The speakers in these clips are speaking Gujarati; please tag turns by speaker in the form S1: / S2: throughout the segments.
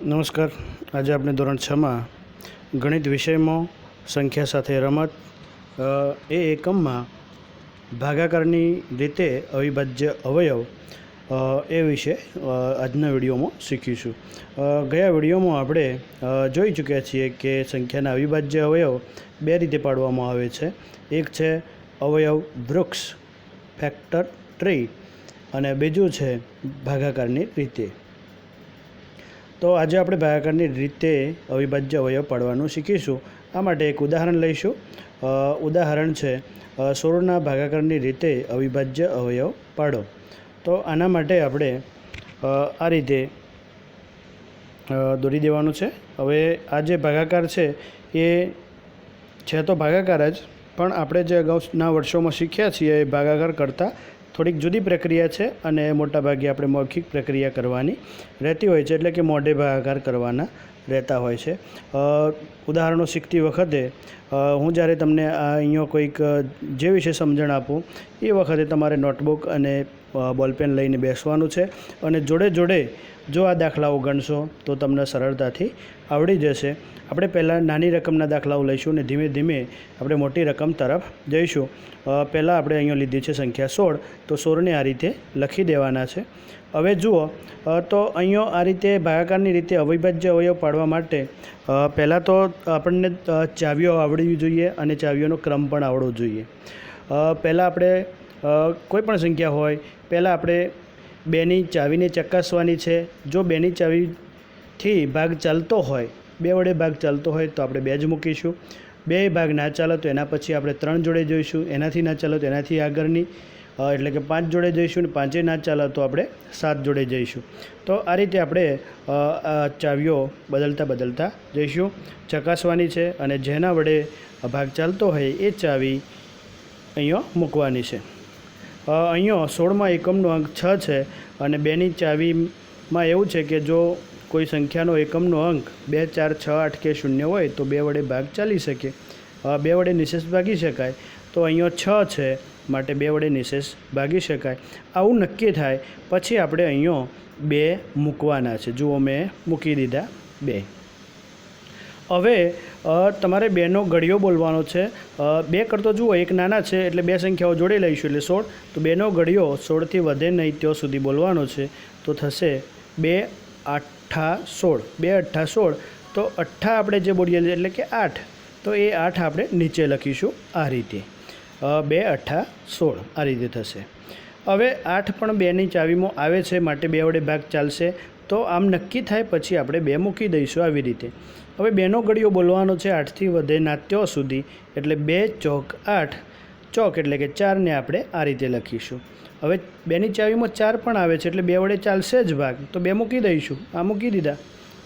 S1: નમસ્કાર. આજે આપણે ધોરણ 6માં ગણિત વિષયમાં સંખ્યા સાથે રમત એ એકમમાં ભાગાકારની રીતે અવિભાજ્ય અવયવ એ વિશે આજના વિડીયોમાં શીખીશું. ગયા વિડીયોમાં આપણે જોઈ ચૂક્યા છીએ કે સંખ્યાના અવિભાજ્ય અવયવ બે રીતે પાડવામાં આવે છે. એક છે અવયવ વૃક્ષ ફેક્ટર ટ્રી અને બીજું છે ભાગાકારની રીતે. તો આજે આપણે ભાગાકારની રીતે અવિભાજ્ય અવયવ પાડવાનું શીખીશું. આ માટે એક ઉદાહરણ લઈશું. ઉદાહરણ છે 16ના ભાગાકારની રીતે અવિભાજ્ય અવયવ પાડો. તો આના માટે આપણે આ રીતે દોરી દેવાનું છે. હવે આ જે ભાગાકાર છે એ છે તો ભાગાકાર જ, પણ આપણે જે અગાઉના વર્ષોમાં શીખ્યા છીએ એ ભાગાકાર કરતાં થોડીક જુદી પ્રક્રિયા છે અને મોટાભાગે આપણે મૌખિક પ્રક્રિયા કરવાની રહેતી હોય છે, એટલે કે મોઢે ભાગાકાર કરવાના રહેતા હોય છે. ઉદાહરણો શીખતી વખતે હું જ્યારે તમને અહીંયા કોઈક જે વિશે સમજણ આપું એ વખતે તમારે નોટબુક અને બોલપેન લઈને બેસવાનું છે અને જોડે જોડે જો આ દાખલાઓ ગણશો તો તમને સરળતાથી આવડી જશે. આપણે પહેલાં નાની રકમના દાખલાઓ લઈશું અને ધીમે ધીમે આપણે મોટી રકમ તરફ જઈશું. પહેલાં આપણે અહીંયા લીધી છે સંખ્યા 16, તો 16ને આ રીતે લખી દેવાના છે. હવે જુઓ તો અહીંયા આ રીતે ભાગાકારની રીતે અવિભાજ્ય અવયવ પાડવા માટે પહેલાં તો આપણને ચાવીઓ આવડવી જોઈએ અને ચાવીઓનો ક્રમ પણ આવડવો જોઈએ. પહેલાં આપણે કોઈ પણ સંખ્યા હોય પહેલાં આપણે બેની ચાવીને ચકાસવાની છે. જો બેની ચાવીથી ભાગ ચાલતો હોય, બે વડે ભાગ ચાલતો હોય તો આપણે 2 જ મૂકીશું. બે ભાગ ના ચાલે તો એના પછી આપણે 3 જોડે જોઈશું. એનાથી ના ચાલે તો એનાથી આગળની એટલે કે 5 જોડે જઈશું અને 5 ના ચાલે તો આપણે 7 જોડે જઈશું. તો આ રીતે આપણે ચાવીઓ બદલતા જઈશું. ચકાસવાની છે અને જેના વડે ભાગ ચાલતો હોય એ ચાવી અહીંયા મૂકવાની છે. અહીંયા 16માં એકમનો અંક 6 છે અને બેની ચાવીમાં એવું છે કે જો કોઈ સંખ્યાનો એકમનો અંક 2, 4, 6, 8 કે 0 હોય તો 2 વડે ભાગ ચાલી શકે. 2 વડે નિશેષ ભાગી શકાય. તો અહીંયા 6 છે માટે 2 વડે નિશેષ ભાગી શકાય. આવું નક્કી થાય પછી આપણે અહીંયા 2 મૂકવાના છે. જુઓ, મેં મૂકી દીધા 2. હવે તમારે 2નો ઘડિયો બોલવાનો છે. 2 કરતો જુઓ એક નાના છે એટલે 2 સંખ્યાઓ જોડે લઈશું એટલે 16. તો 2નો ઘડિયો 16થી વધે નહીં ત્યાં સુધી બોલવાનો છે. તો થશે 2 8 16. 2 8 16. તો 8 આપણે જે બોલીએ એટલે કે 8, તો એ 8 આપણે નીચે લખીશું આ રીતે. 2 8 16 આ રીતે થશે. હવે 8 પણ 2ની ચાવીમાં આવે છે માટે 2 વડે ભાગ ચાલશે. તો આમ નક્કી થાય પછી આપણે 2 મૂકી દઈશું આવી રીતે. હવે 2નો ઘડિયો બોલવાનો છે 8થી વધે ના ત્યાં સુધી એટલે 2 ચોક 8. ચોક એટલે કે 4ને આપણે આ રીતે લખીશું. હવે 2ની ચાવીમાં 4 પણ આવે છે એટલે 2 વડે ચાલશે જ ભાગ, તો 2 મૂકી દઈશું. આ મૂકી દીધા.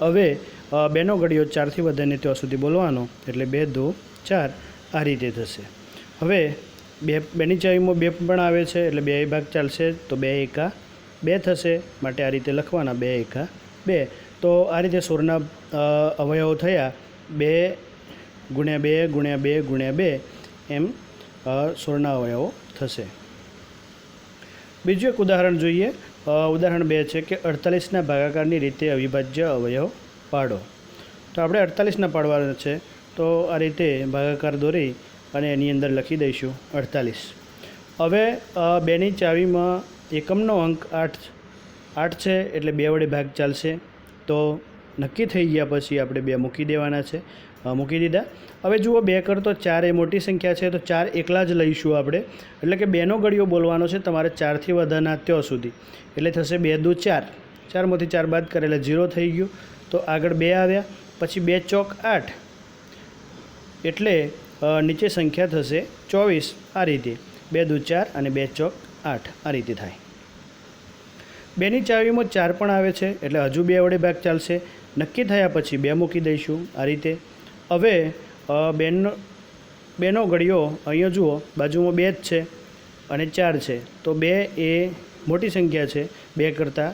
S1: હવે 2નો ઘડિયો 4થી વધે ને ત્યાં સુધી બોલવાનો એટલે 2 2 4 આ રીતે થશે. હવે 2ની ચાવીમાં 2 પણ આવે છે એટલે 2 ભાગ ચાલશે તો 2 એકા 2 થશે માટે આ રીતે લખવાના 2 એકા 2. તો આ રીતે 16ના અવયવો થયા 2 ગુણ્યા 2 ગુણ્યા 2 ગુણ્યા 2 એમ 16ના અવયવો થશે. બીજું એક ઉદાહરણ જોઈએ. ઉદાહરણ 2 છે કે 48ના ભાગાકારની રીતે અવિભાજ્ય અવયવ પાડો. તો આપણે 48ના પાડવાના છે. તો આ રીતે ભાગાકાર દોરી અને એની અંદર લખી દઈશું 48. હવે 2ની ચાવીમાં એકમનો અંક 8 છે એટલે 2 વડે ભાગ ચાલશે. તો નક્કી થઈ ગયા પછી આપણે 2 મૂકી દેવાના છે. મૂકી દીધા. હવે જુઓ 2 કરતો 4 એ મોટી સંખ્યા છે તો 4 એકલા જ લઈશું આપણે. એટલે કે 2નો ઘડિયો બોલવાનો છે તમારે 4થી વધારના ત્યાં સુધી એટલે થશે 2 2 4. 4માંથી 4 બાદ કરે એટલે 0 થઈ ગયું. તો આગળ 2 આવ્યા પછી 2 ચોક 8 એટલે નીચે સંખ્યા થશે 24 આ રીતે. 2 2 4 અને 2 ચોક 8 આ રીતે થાય. 2ની ચાવીમાં 4 પણ આવે છે એટલે હજુ 2 વડે ભાગ ચાલશે. નક્કી થયા પછી 2 મૂકી દઈશું આ રીતે. હવે 2નો ઘડિયો અહીંયા જુઓ બાજુમાં 2 જ છે અને 4 છે. તો 2 એ મોટી સંખ્યા છે 2 કરતાં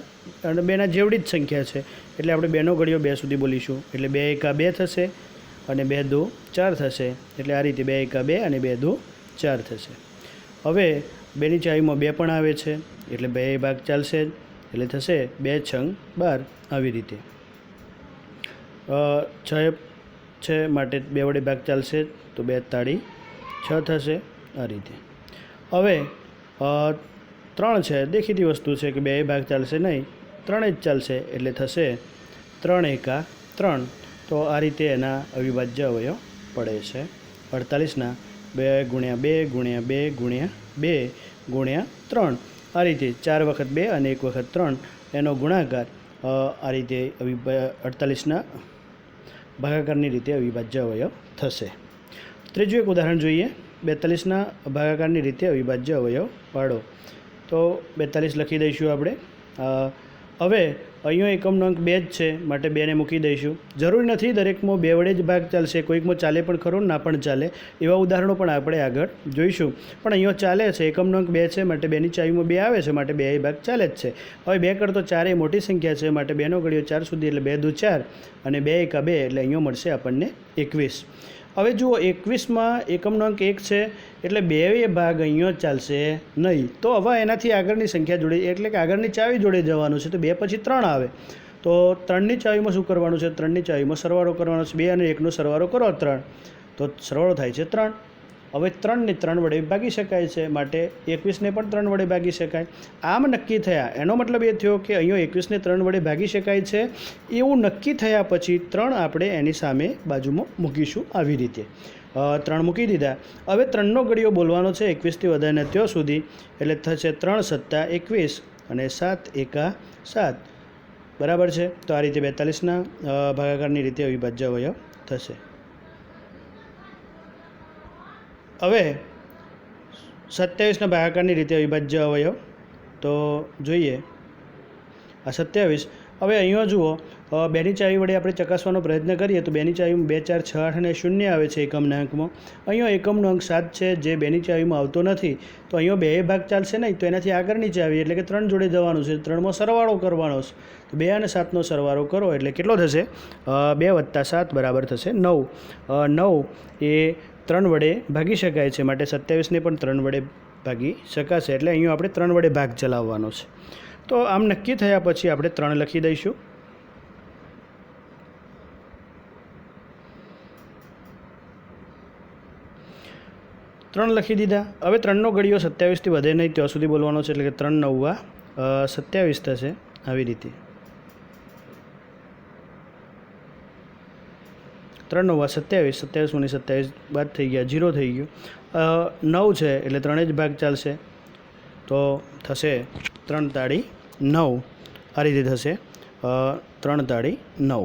S1: અને 2ના જેવડી જ સંખ્યા છે એટલે આપણે 2નો ઘડિયો 2 સુધી બોલીશું એટલે 2 એકા 2 થશે અને 2 2 4 થશે. એટલે આ રીતે 2 એકા 2 અને 2 2 4 થશે. હવે 2ની ચાવીમાં 2 પણ આવે છે એટલે 2 ભાગ ચાલશે જ એટલે થશે 2 6 12 આવી રીતે. છ છે માટે 2 વડે ભાગ ચાલશે તો 2 તાળી 6 થશે આ રીતે. હવે 3 છે, દેખીતી વસ્તુ છે કે 2 ભાગ ચાલશે નહીં, 3 જ ચાલશે એટલે થશે 3 એકા 3. તો આ રીતે એના અવિભાજ્ય અવયવ પડે છે 48ના 2 ગુણ્યા 2 ગુણ્યા 2 ગુણ્યા 2 ગુણ્યા 3. આ રીતે 4 વખત 2 અને 1 વખત 3 એનો ગુણાકાર આ રીતે 48ના ભાગાકારની રીતે અવિભાજ્ય અવયવ થશે. ત્રીજું એક ઉદાહરણ જોઈએ. 42ના ભાગાકારની રીતે અવિભાજ્ય અવયવ પાડો. તો 42 લખી દઈશું આપણે. હવે અહીંયા એકમનો અંક 2 જ છે માટે 2ને મૂકી દઈશું. જરૂરી નથી દરેકમાં 2 વડે જ ભાગ ચાલશે, કોઈકમાં ચાલે પણ ખરો, ના પણ ચાલે. એવા ઉદાહરણો પણ આપણે આગળ જોઈશું. પણ અહીંયા ચાલે છે, એકમનો અંક 2 છે માટે 2ની ચાવીમાં 2 આવે છે માટે 2 ભાગ ચાલે જ છે. હવે 2 કરતો 4 એ મોટી સંખ્યા છે માટે 2નો ઘડિયો 4 સુધી એટલે 2 દુ 4 અને 2 એકા 2 એટલે અહીંયા મળશે આપણને 21. હવે જુઓ 21માં એકમનો અંક 1 છે એટલે 2 ભાગ અહીંયા ચાલશે નહીં. તો હવે એનાથી આગળની સંખ્યા જોડે એટલે કે આગળની ચાવી જોડે જવાનું છે. તો 2 પછી 3 આવે તો 3ની ચાવીમાં શું કરવાનું છે? 3ની ચાવીમાં સરવાળો કરવાનો છે. 2 અને 1નો સરવાળો કરો 3 તો સરવાળો થાય છે 3. હવે 3ને 3 વડે ભાગી શકાય છે માટે 21ને પણ 3 વડે ભાગી શકાય. આમ નક્કી થયા એનો મતલબ એ થયો કે અહીંયા 21ને 3 વડે ભાગી શકાય છે એવું નક્કી થયા પછી 3 આપણે એની સામે બાજુમાં મૂકીશું આવી રીતે. 3 મૂકી દીધા. હવે 3નો ઘડિયો બોલવાનો છે 21થી વધારે ત્યાં સુધી એટલે થશે 3 સત્તા 21 અને 7 એકા 7 બરાબર છે. તો આ રીતે 42ના ભાગાકારની રીતે અવિભાજ્ય અવયવ થશે. હવે 27ના ભાગાકારની રીતે અવિભાજ્ય અવયવ તો જોઈએ. આ 27. હવે અહીંયા જુઓ 2ની ચાવી વડે આપણે ચકાસવાનો પ્રયત્ન કરીએ તો 2ની ચાવીમાં 2 4 6 8 અને 0 આવે છે એકમના અંકમાં. અહીંયા એકમનો અંક 7 છે જે 2ની ચાવીમાં આવતો નથી. તો અહીંયા 2 ભાગ ચાલશે નહીં તો એનાથી આગળની ચાવી એટલે કે 3 જોડે જવાનું છે. 3માં સરવાળો કરવાનો છે. તો 2 અને 7નો સરવાળો કરો એટલે કેટલો થશે? 2 + 7 બરાબર થશે 9. 9 એ 3 વડે ભાગી શકાય છે માટે 27ને પણ 3 વડે ભાગી શકાશે. એટલે અહીંયા આપણે 3 વડે ભાગ ચલાવવાનો છે. તો આમ નક્કી થયા પછી આપણે 3 લખી દઈશું. ત્રણ લખી દીધા. હવે 3નો ઘડિયો 27થી વધે નહીં ત્યાં સુધી બોલવાનો છે એટલે કે 3 9 27 થશે આવી રીતે. 3 9 27 27 × 27 બાદ થઈ ગયા 0 થઈ ગયું. 9 છે એટલે 3 જ ભાગ ચાલશે તો થશે 3 તાળી 9 આ રીતે થશે 3 તાળી 9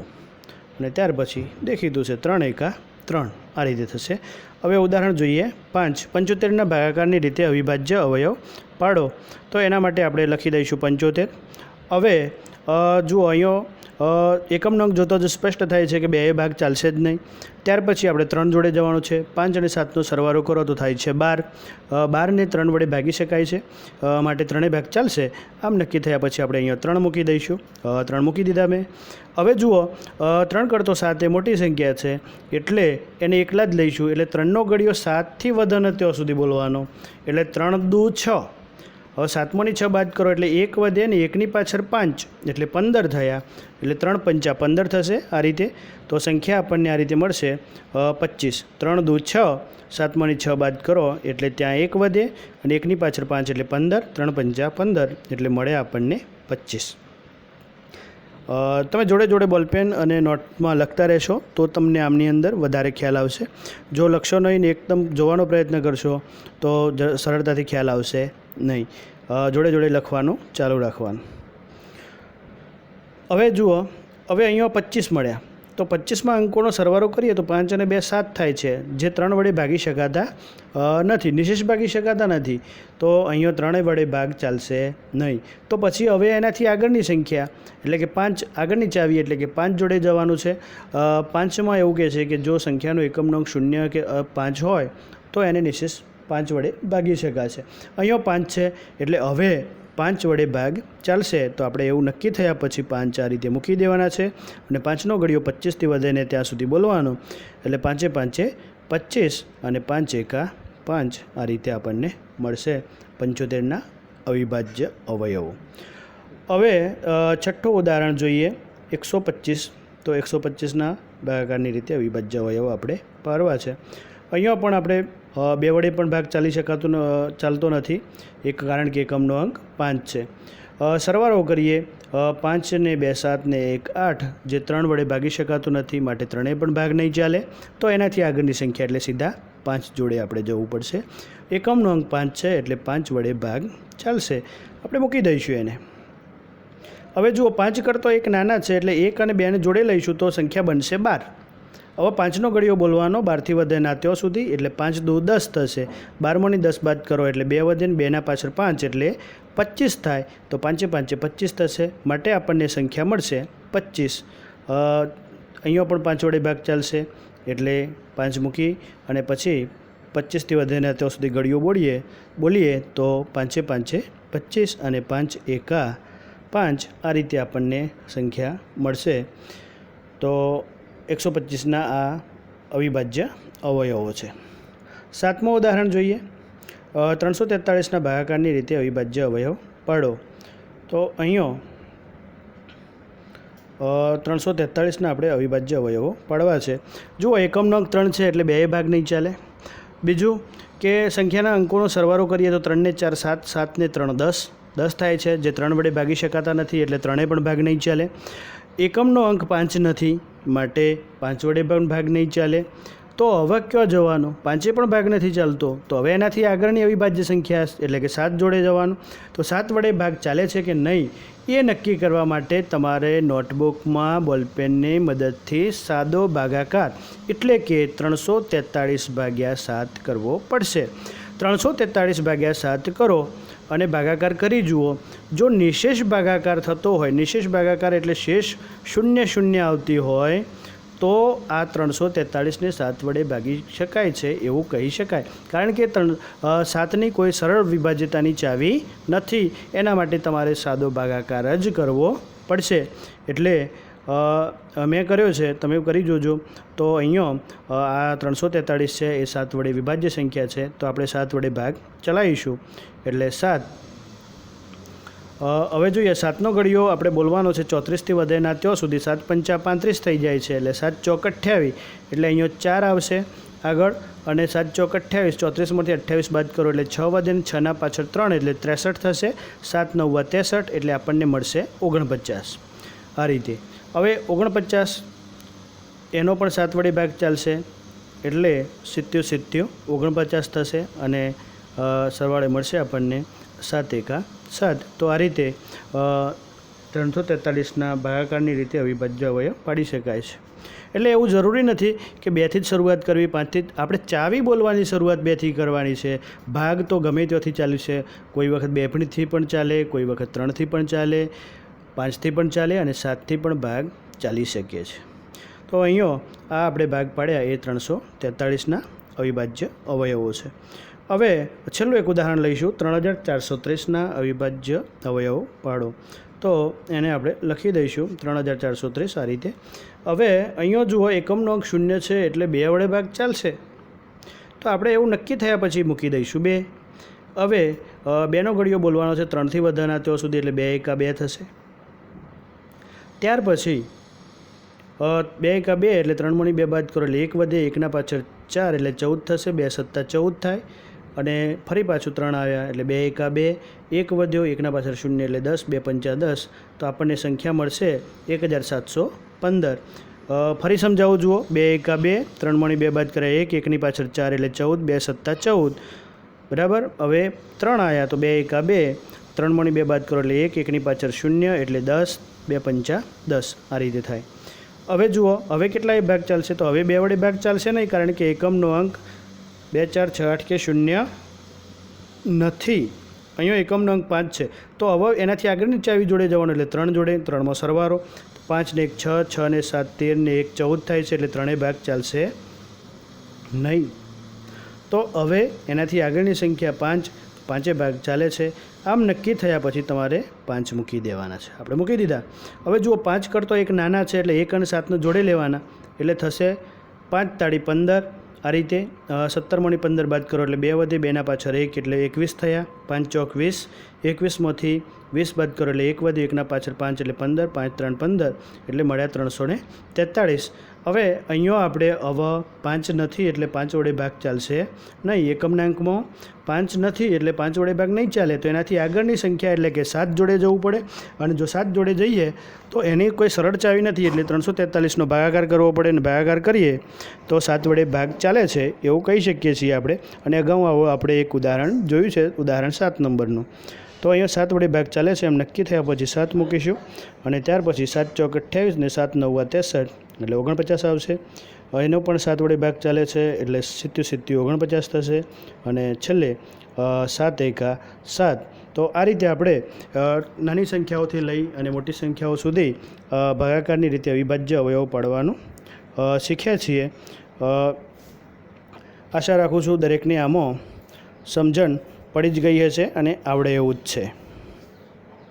S1: અને ત્યાર પછી દેખીતું છે 3 એકા 3 આ રીતે થશે. હવે ઉદાહરણ જોઈએ 5. 75ના ભાગાકારની રીતે અવિભાજ્ય અવયવ પાડો. તો એના માટે આપણે લખી દઈશું 75. હવે જુઓ અહીંયા એકમનો અંક જોતો જ સ્પષ્ટ થાય છે કે 2 ભાગ ચાલશે જ નહીં. ત્યાર પછી આપણે 3 જોડે જવાનું છે. 5 અને 7નો સરવાળો કરો તો થાય છે 12. 12ને 3 વડે ભાગી શકાય છે માટે 3 ભાગ ચાલશે. આમ નક્કી થયા પછી આપણે અહીંયા 3 મૂકી દઈશું. 3 મૂકી દીધા મેં. હવે જુઓ 3 કરતો 7 એ મોટી સંખ્યા છે એટલે એને એકલા જ લઈશું. એટલે 3નો ઘડિયો 7થી વધે ત્યાં સુધી બોલવાનો એટલે 3 દુ 6. હવે 7મોની 6 બાદ કરો એટલે 1 વધે ને 1ની પાછળ 5 એટલે 15 થયા એટલે 3 પંચા 15 થશે આ રીતે. તો સંખ્યા આપણને આ રીતે મળશે 25. 3 દુ 6. 7મોની 6 બાદ કરો એટલે ત્યાં 1 વધે અને 1ની પાછળ 5 એટલે 15. 3 પંચા 15 એટલે મળે આપણને 25. તમે જોડે જોડે બોલપેન અને નોટમાં લખતા રહેશો તો તમને આમની અંદર વધારે ખ્યાલ આવશે. જો લખશો નહીં ને એકદમ જોવાનો પ્રયત્ન કરશો તો સરળતાથી ખ્યાલ આવશે નહીં. જોડે જોડે લખવાનું ચાલુ રાખવાનું. હવે જુઓ હવે અહીંયા 25 મળ્યા તો 25માં અંકોનો સરવાળો કરીએ તો 5 અને 2 7 થાય છે જે 3 વડે ભાગી શકાતા નથી, નિશેષ ભાગી શકાતા નથી. તો અહીંયા 3 વડે ભાગ ચાલશે નહીં. તો પછી હવે એનાથી આગળની સંખ્યા એટલે કે 5 આગળની ચાવી એટલે કે 5 જોડે જવાનું છે. 5માં એવું કહે છે કે જો સંખ્યાનો એકમનો અંક 0 કે 5 હોય તો એને નિશેષ 5 વડે ભાગી શકાશે. અહીંયા 5 છે એટલે હવે 5 વડે ભાગ ચાલશે. તો આપણે એવું નક્કી થયા પછી 5 આ રીતે મૂકી દેવાના છે અને 5નો ઘડિયો 25થી વધે ને ત્યાં સુધી બોલવાનો એટલે 5 5 25 અને 5 એકા 5 આ રીતે આપણને મળશે 75ના અવિભાજ્ય અવયવો. હવે છઠ્ઠું ઉદાહરણ જોઈએ 125. તો 125ના ભાગાકારની રીતે અવિભાજ્ય અવયવો આપણે પાડવા છે. અહીંયા પણ આપણે બે વડે પણ ભાગ ચાલતો નથી, એક કારણ કે એકમનો અંક 5 છે. સરવાળો કરીએ, 5 ને 2 7 ને 1 8, જે 3 વડે ભાગી શકાતું નથી, માટે ત્રણેય પણ ભાગ નહીં ચાલે. તો એનાથી આગળની સંખ્યા એટલે સીધા 5 જોડે આપણે જવું પડશે. એકમનો અંક 5 છે એટલે 5 વડે ભાગ ચાલશે, આપણે મૂકી દઈશું એને. હવે જુઓ, 5 કરતો એક નાના છે એટલે 1 અને 2ને જોડે લઈશું તો સંખ્યા બનશે 12. હવે 5નો ઘડિયો બોલવાનો 12થી વધે ના ત્યાં સુધી, એટલે 5 દુ 10 થશે. 12મોની 10 બાદ કરો એટલે 2 વધે ને 2ના પાછળ 5 એટલે 25 થાય. તો 5 5 25 થશે, માટે આપણને સંખ્યા મળશે 25. અહીંયા પણ 5 વડે ભાગ ચાલશે એટલે 5 મૂકી અને પછી 25થી વધે ના ત્યાં સુધી ઘડિયો બોલીએ તો 5 5 25 અને 5 એકા 5, આ રીતે આપણને સંખ્યા મળશે. તો 125ના આ અવિભાજ્ય અવયવો છે. 7મું ઉદાહરણ જોઈએ. 343ના ભાગાકારની રીતે અવિભાજ્ય અવયવ પાડો. તો અહીંયા 343ના આપણે અવિભાજ્ય અવયવો પાડવા છે. જુઓ, એકમનો અંક 3 છે એટલે 2 ભાગ નહીં ચાલે. બીજું કે સંખ્યાના અંકોનો સરવાળો કરીએ તો 3 ને 4 7, 7 ને 3 10 થાય છે, જે 3 વડે ભાગી શકાતા નથી એટલે ત્રણેય પણ ભાગ નહીં ચાલે. એકમનો અંક 5 નથી, માટે 5 વડે પણ ભાગ નહીં ચાલે. તો હવે ક્યાં જવાનું? 5 પણ ભાગ નથી ચાલતો, તો હવે એનાથી આગળની અવિભાજ્ય સંખ્યા એટલે કે 7 જોડે જવાનું. તો 7 વડે ભાગ ચાલે છે કે નહીં એ નક્કી કરવા માટે તમારે નોટબુકમાં બોલપેનની મદદથી સાદો ભાગાકાર એટલે કે 343/7 કરવો પડશે. 343/7 કરો અને ભાગાકાર કરી જુઓ. જો નિશેષ ભાગાકાર થતો હોય, નિશેષ ભાગાકાર એટલે શેષ 0 0 આવતી હોય, તો આ 343ને 7 વડે ભાગી શકાય છે એવું કહી શકાય. કારણ કે 7ની કોઈ સરળ વિભાજ્યતાની ચાવી નથી, એના માટે તમારે સાદો ભાગાકાર જ કરવો પડશે. એટલે મેં કર્યો છે, તમે કરી જોજો. તો અહીંયા આ 343 છે એ 7 વડે વિભાજ્ય સંખ્યા છે, તો આપણે 7 વડે ભાગ ચલાવીશું એટલે 7. હવે જોઈએ, 7નો ઘડિયો આપણે બોલવાનો છે 34થી વધે ના ત્યાં સુધી. 7 5 35 થઈ જાય છે એટલે 7 ચોક 28, એટલે અહીંયા 4 આવશે આગળ, અને 7 ચોક 28, 34માંથી 28 બાદ કરો એટલે 6 વધે ને 6ના પાછળ 3 એટલે 63 થશે. 7 9 63 એટલે આપણને મળશે 49. આ રીતે. હવે 49 એનો પણ 7 વડે ભાગ ચાલશે એટલે 70 49 થશે, અને સરવાળે મળશે આપણને 7 એકા 7. તો આ રીતે 343ના ભાગાકારની રીતે અવિભાજ્ય અવયવ પાડી શકાય છે. એટલે એવું જરૂરી નથી કે 2થી જ શરૂઆત કરવી, 5થી. આપણે ચાવી બોલવાની શરૂઆત 2થી કરવાની છે. ભાગ તો ગમે ત્યાંથી ચાલશે. કોઈ વખત 2થી પણ ચાલે, કોઈ વખત 3થી પણ ચાલે, 5થી પણ ચાલે અને 7થી પણ ભાગ ચાલી શકે છે. તો અહીંયા આ આપણે ભાગ પાડ્યા એ 343ના અવિભાજ્ય અવયવો છે. હવે છેલ્લું એક ઉદાહરણ લઈશું. 3430ના અવિભાજ્ય અવયવો પાડો. તો એને આપણે લખી દઈશું 3430 આ રીતે. હવે અહીંયા જુઓ, એકમનો અંક 0 છે એટલે 2 વડે ભાગ ચાલશે, તો આપણે એવું નક્કી થયા પછી મૂકી દઈશું 2. હવે 2નો ઘડિયો બોલવાનો છે 3થી વધે ના ત્યાં સુધી, એટલે 2 એકા 2 થશે. ત્યાર પછી 2 એકા 2 એટલે 3મોની 2 બાદ કરો એટલે 1 વધે, 1ના પાછળ 4 એટલે 14 થશે. 2 7 14 થાય, અને ફરી પાછું 3 આવ્યા એટલે 2 એકા 2, 1 વધ્યો, 1ના પાછળ 0 એટલે 10, 2 5 10, તો આપણને સંખ્યા મળશે 1715. ફરી સમજાવું જુઓ. 2 એકા 2, 3મોની 2 બાદ કરે 1, 1ની પાછળ 4 એટલે 14, 2 7 14, બરાબર. હવે 3 આવ્યા તો 2 એકા 2, 3મોની 2 બાદ કરો એટલે 1, 1ની પાછળ 0 એટલે 10, 2 5 10, આ રીતે થાય. હવે જુઓ, હવે કેટલાય ભાગ ચાલશે? તો હવે 2 વડે ભાગ ચાલશે નહીં, કારણ કે એકમનો અંક 2 4 6 8 કે 0 નથી. અહીંયા એકમનો અંક 5 છે, તો હવે એનાથી આગળની ચાવી જોડે જવાનું એટલે 3 જોડે. 3માં સરવાળો, 5 ને 1 6, 6 ને 7 13 ને 1 14 થાય છે, એટલે ત્રણેય ભાગ ચાલશે નહીં. તો હવે એનાથી આગળની સંખ્યા 5, 5 ભાગ ચાલે છે. આમ નક્કી થયા પછી તમારે 5 મૂકી દેવાના છે. આપણે મૂકી દીધા. હવે જુઓ, 5 કરતો એક નાના છે એટલે 1 અને 7 જોડે લેવાના, એટલે થશે 5 તાળી 15, આ રીતે 17 15 બાદ કરો એટલે 2 વધે, 2 ના પાછળ 1 એટલે 21 થયા, 5 ચોક 20, 21માંથી 20 બાદ કરો એટલે 1 વધે, 1 ના પાછળ 5 એટલે 15, 5 3 15 એટલે મળ્યા 343. હવે અહીંયા આપણે હવે 5 નથી એટલે 5 વડે ભાગ ચાલશે નહીં. એકમના અંકમાં 5 નથી એટલે 5 વડે ભાગ નહીં ચાલે, તો એનાથી આગળની સંખ્યા એટલે કે 7 જોડે જવું પડે. અને જો 7 જોડે જઈએ તો એની કોઈ સરળ ચાવી નથી, એટલે 343નો ભાગાકાર કરવો પડે, અને ભાગાકાર કરીએ તો 7 વડે ભાગ ચાલે છે એવું કહી શકીએ છીએ આપણે. અને અગાઉ આપણે એક ઉદાહરણ જોયું છે, ઉદાહરણ 7 નંબરનું. તો અહીંયા 7 વડે ભાગ ચાલે છે એમ નક્કી થયા પછી 7 મૂકીશું, અને ત્યાર પછી 7 ચોક 28 ને 7 9 63 એટલે 49 આવશે. એનો પણ 7 વડે ભાગ ચાલે છે એટલે 70 49 થશે, અને છેલ્લે 7 એકા 7. તો આ રીતે આપણે નાની સંખ્યાઓથી લઈ અને મોટી સંખ્યાઓ સુધી ભાગાકારની રીતે અવિભાજ્ય અવયવો પાડવાનું શીખ્યા છીએ. આશા રાખું છું દરેકને આમાં સમજણ પડી જ ગઈ હશે અને આવડે એવું જ છે.